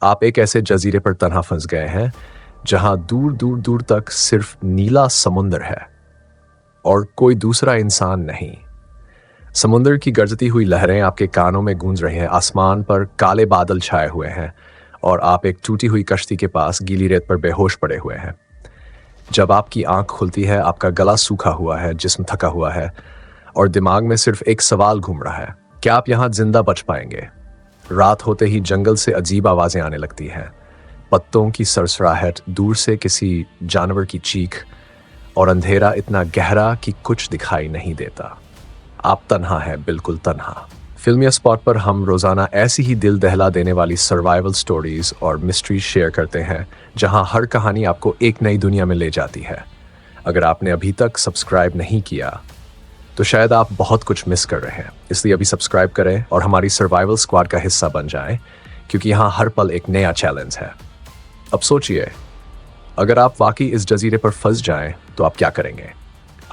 आप एक ऐसे जजीरे पर तन्हा फंस गए हैं जहां दूर दूर दूर तक सिर्फ नीला समुंदर है और कोई दूसरा इंसान नहीं। समुंदर की गरजती हुई लहरें आपके कानों में गूंज रही हैं, आसमान पर काले बादल छाए हुए हैं और आप एक टूटी हुई कश्ती के पास गीली रेत पर बेहोश पड़े हुए हैं। जब आपकी आंख खुलती है, आपका गला सूखा हुआ है, जिस्म थका हुआ है और दिमाग में सिर्फ एक सवाल घूम रहा है, क्या आप यहां जिंदा बच पाएंगे? रात होते ही जंगल से अजीब आवाजें आने लगती हैं, पत्तों की सरसराहट, दूर से किसी जानवर की चीख और अंधेरा इतना गहरा कि कुछ दिखाई नहीं देता। आप तन्हा है, बिल्कुल तन्हा। फिल्मिया स्पॉट पर हम रोजाना ऐसी ही दिल दहला देने वाली सर्वाइवल स्टोरीज और मिस्ट्रीज शेयर करते हैं, जहां हर कहानी आपको एक नई दुनिया में ले जाती है। अगर आपने अभी तक सब्सक्राइब नहीं किया तो शायद आप बहुत कुछ मिस कर रहे हैं, इसलिए अभी सब्सक्राइब करें और हमारी सर्वाइवल स्क्वाड का हिस्सा बन जाएं, क्योंकि यहाँ हर पल एक नया चैलेंज है। अब सोचिए, अगर आप वाकई इस जजीरे पर फंस जाएं तो आप क्या करेंगे?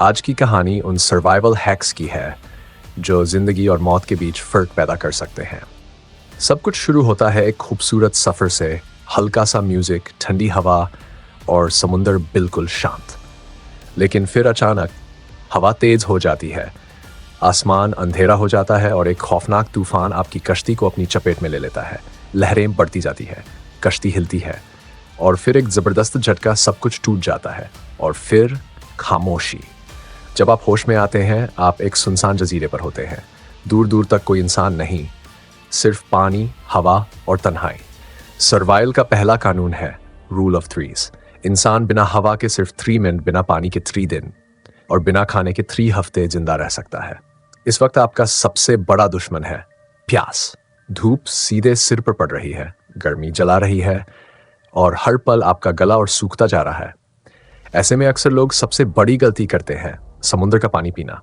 आज की कहानी उन सर्वाइवल हैक्स की है जो जिंदगी और मौत के बीच फर्क पैदा कर सकते हैं। सब कुछ शुरू होता है एक खूबसूरत सफर से, हल्का सा म्यूजिक, ठंडी हवा और समुंदर बिल्कुल शांत। लेकिन फिर अचानक हवा तेज हो जाती है, आसमान अंधेरा हो जाता है और एक खौफनाक तूफान आपकी कश्ती को अपनी चपेट में ले लेता है। लहरें बढ़ती जाती है, कश्ती हिलती है और फिर एक जबरदस्त झटका, सब कुछ टूट जाता है और फिर खामोशी। जब आप होश में आते हैं, आप एक सुनसान जजीरे पर होते हैं। दूर दूर तक कोई इंसान नहीं, सिर्फ पानी, हवा और तन्हाई। सर्वाइवल का पहला कानून है रूल ऑफ थ्रीज। इंसान बिना हवा के सिर्फ 3 मिनट, बिना पानी के 3 दिन और बिना खाने के 3 हफ्ते जिंदा रह सकता है। इस वक्त आपका सबसे बड़ा दुश्मन है प्यास। धूप सीधे सिर पर पड़ रही है, गर्मी जला रही है और हर पल आपका गला और सूखता जा रहा है। ऐसे में अक्सर लोग सबसे बड़ी गलती करते हैं, समुद्र का पानी पीना।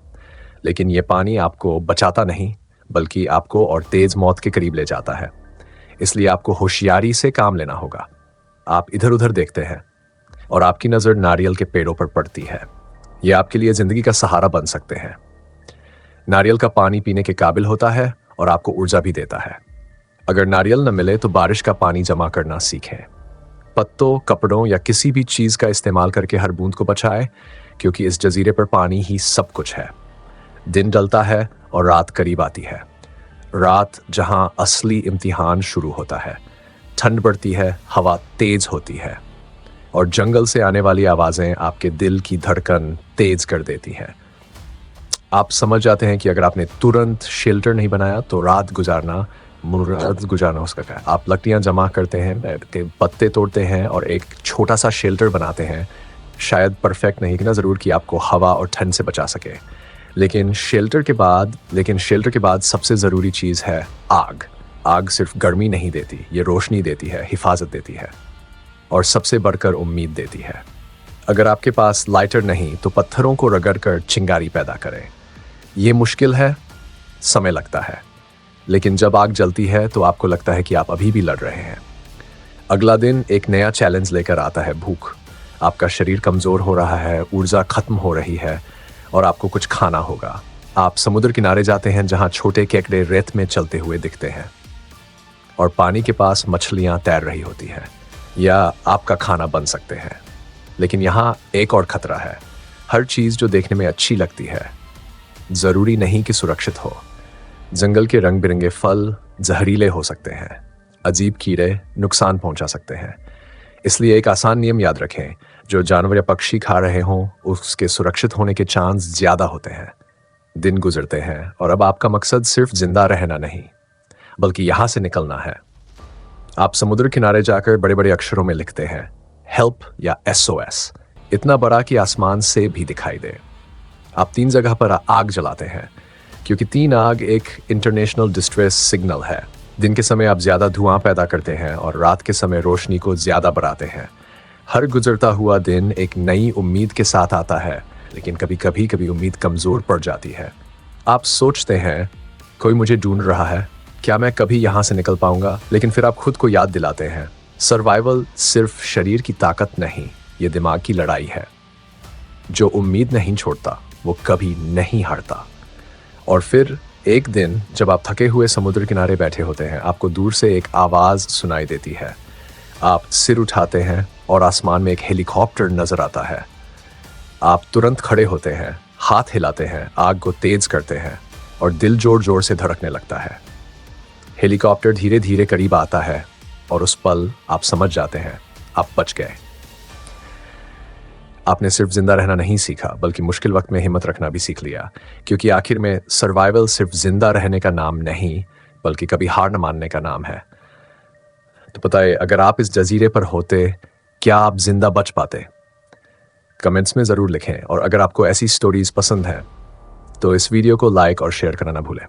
लेकिन यह पानी आपको बचाता नहीं, बल्कि आपको और तेज मौत के करीब ले जाता है। इसलिए आपको होशियारी से काम लेना होगा। आप इधर उधर देखते हैं और आपकी नजर नारियल के पेड़ों पर पड़ती है। यह आपके लिए जिंदगी का सहारा बन सकते हैं। नारियल का पानी पीने के काबिल होता है और आपको ऊर्जा भी देता है। अगर नारियल न मिले तो बारिश का पानी जमा करना सीखें। पत्तों, कपड़ों या किसी भी चीज का इस्तेमाल करके हर बूंद को बचाएं, क्योंकि इस जजीरे पर पानी ही सब कुछ है। दिन ढलता है और रात करीब आती है। रात जहां असली इम्तिहान शुरू होता है। ठंड बढ़ती है, हवा तेज होती है और जंगल से आने वाली आवाजें आपके दिल की धड़कन तेज कर देती हैं। आप समझ जाते हैं कि अगर आपने तुरंत शेल्टर नहीं बनाया तो रात गुजारना उसका क्या। आप लकड़ियां जमा करते हैं, पत्ते तोड़ते हैं और एक छोटा सा शेल्टर बनाते हैं। शायद परफेक्ट नहीं कि ना जरूर कि आपको हवा और ठंड से बचा सके, लेकिन शेल्टर के बाद सबसे ज़रूरी चीज़ है आग। आग सिर्फ गर्मी नहीं देती, ये रोशनी देती है, हिफाजत देती है और सबसे बढ़कर उम्मीद देती है। अगर आपके पास लाइटर नहीं तो पत्थरों को रगड़कर चिंगारी पैदा करें। ये मुश्किल है, समय लगता है, लेकिन जब आग जलती है तो आपको लगता है कि आप अभी भी लड़ रहे हैं। अगला दिन एक नया चैलेंज लेकर आता है, भूख। आपका शरीर कमज़ोर हो रहा है, ऊर्जा खत्म हो रही है और आपको कुछ खाना होगा। आप समुद्र किनारे जाते हैं जहां छोटे केकड़े रेत में चलते हुए दिखते हैं और पानी के पास मछलियां तैर रही होती हैं, या आपका खाना बन सकते हैं। लेकिन यहाँ एक और खतरा है। हर चीज़ जो देखने में अच्छी लगती है ज़रूरी नहीं कि सुरक्षित हो। जंगल के रंग बिरंगे फल जहरीले हो सकते हैं, अजीब कीड़े नुकसान पहुंचा सकते हैं। इसलिए एक आसान नियम याद रखें, जो जानवर या पक्षी खा रहे हों उसके सुरक्षित होने के चांस ज़्यादा होते हैं। दिन गुजरते हैं और अब आपका मकसद सिर्फ जिंदा रहना नहीं, बल्कि यहाँ से निकलना है। आप समुद्र किनारे जाकर बड़े बड़े अक्षरों में लिखते हैं हेल्प या SOS, इतना बड़ा कि आसमान से भी दिखाई दे। आप 3 जगह पर आग जलाते हैं, क्योंकि 3 आग एक इंटरनेशनल डिस्ट्रेस सिग्नल है। दिन के समय आप ज़्यादा धुआं पैदा करते हैं और रात के समय रोशनी को ज़्यादा बढ़ाते हैं। हर गुजरता हुआ दिन एक नई उम्मीद के साथ आता है, लेकिन कभी उम्मीद कमज़ोर पड़ जाती है। आप सोचते हैं कोई मुझे ढूंढ रहा है, क्या मैं कभी यहाँ से निकल पाऊंगा? लेकिन फिर आप खुद को याद दिलाते हैं, सर्वाइवल सिर्फ शरीर की ताकत नहीं, ये दिमाग की लड़ाई है। जो उम्मीद नहीं छोड़ता वो कभी नहीं हारता। और फिर एक दिन जब आप थके हुए समुद्र किनारे बैठे होते हैं, आपको दूर से एक आवाज़ सुनाई देती है। आप सिर उठाते हैं और आसमान में एक हेलीकॉप्टर नजर आता है। आप तुरंत खड़े होते हैं, हाथ हिलाते हैं, आग को तेज करते हैं और दिल जोर जोर से धड़कने लगता है। हेलीकॉप्टर धीरे धीरे करीब आता है और उस पल आप समझ जाते हैं आप बच गए। आपने सिर्फ जिंदा रहना नहीं सीखा, बल्कि मुश्किल वक्त में हिम्मत रखना भी सीख लिया, क्योंकि आखिर में सर्वाइवल सिर्फ जिंदा रहने का नाम नहीं, बल्कि कभी हार न मानने का नाम है। तो बताइए, अगर आप इस जजीरे पर होते, क्या आप जिंदा बच पाते? कमेंट्स में ज़रूर लिखें, और अगर आपको ऐसी स्टोरीज पसंद हैं तो इस वीडियो को लाइक और शेयर करना ना भूलें।